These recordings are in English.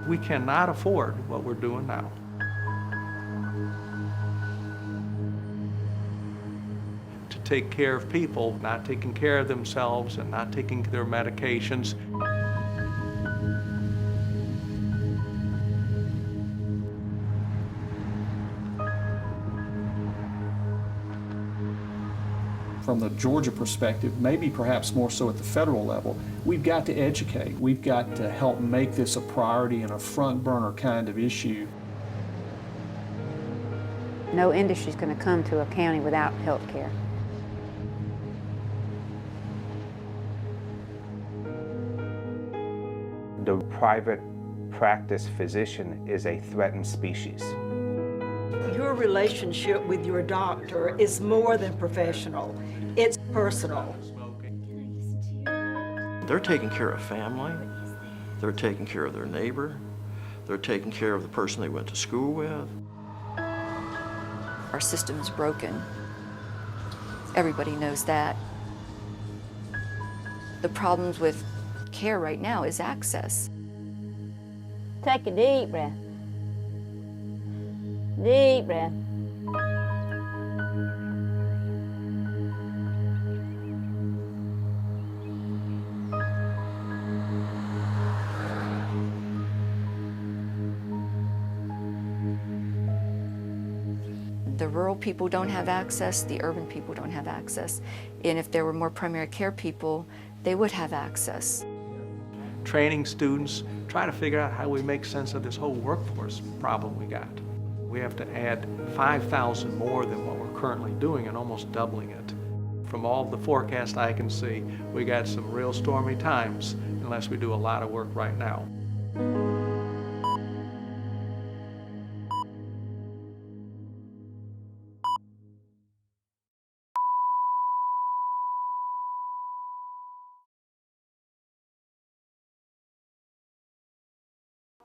We cannot afford what we're doing now. To take care of people not taking care of themselves and not taking their medications. From the Georgia perspective, maybe perhaps more so at the federal level, we've got to educate. We've got to help make this a priority and a front burner kind of issue. No industry is going to come to a county without health care. The private practice physician is a threatened species. Your relationship with your doctor is more than professional. It's personal. They're taking care of family. They're taking care of their neighbor. They're taking care of the person they went to school with. Our system is broken. Everybody knows that. The problems with care right now is access. Take a deep breath. Deep breath. The rural people don't have access, the urban people don't have access. And if there were more primary care people, they would have access. Training students, trying to figure out how we make sense of this whole workforce problem we got. We have to add 5,000 more than what we're currently doing and almost doubling it. From all the forecasts I can see, we got some real stormy times unless we do a lot of work right now.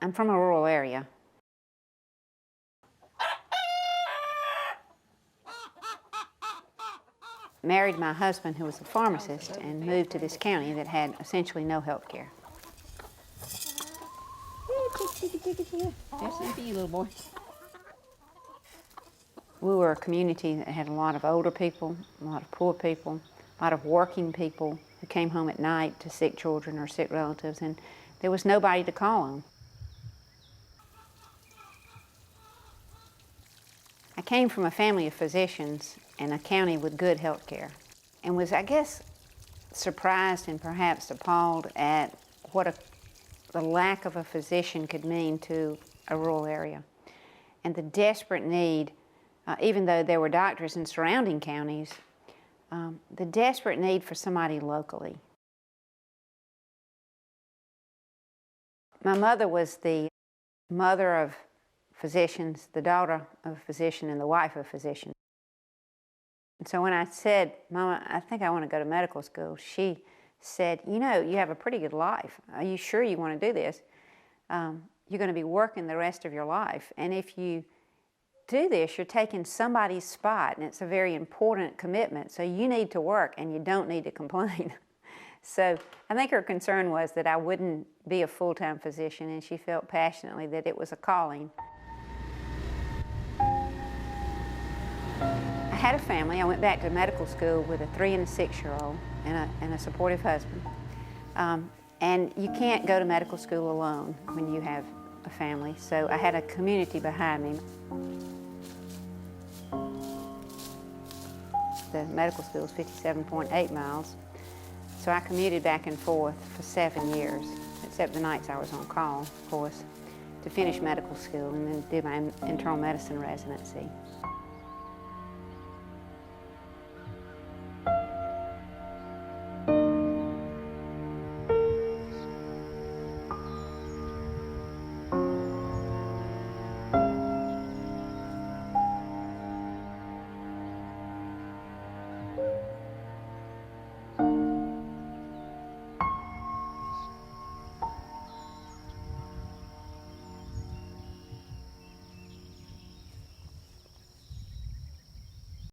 I'm from a rural area. Married my husband, who was a pharmacist, and moved to this county that had essentially no health care. There's something for you, little boy. We were a community that had a lot of older people, a lot of poor people, a lot of working people who came home at night to sick children or sick relatives, and there was nobody to call on. I came from a family of physicians in a county with good health care, and was, I guess, surprised and perhaps appalled at what the lack of a physician could mean to a rural area. And the desperate need, even though there were doctors in surrounding counties, the desperate need for somebody locally. My mother was the mother of physicians, the daughter of a physician, and the wife of a physician. And so when I said, "Mama, I think I want to go to medical school," she said, "You know, you have a pretty good life. Are you sure you want to do this? You're going to be working the rest of your life. And if you do this, you're taking somebody's spot, and it's a very important commitment. So you need to work, and you don't need to complain." So I think her concern was that I wouldn't be a full-time physician, and she felt passionately that it was a calling. I had a family. I went back to medical school with a 3- and 6-year-old and a supportive husband. And you can't go to medical school alone when you have a family, so I had a community behind me. The medical school is 57.8 miles, so I commuted back and forth for 7 years, except the nights I was on call, of course, to finish medical school and then do my internal medicine residency.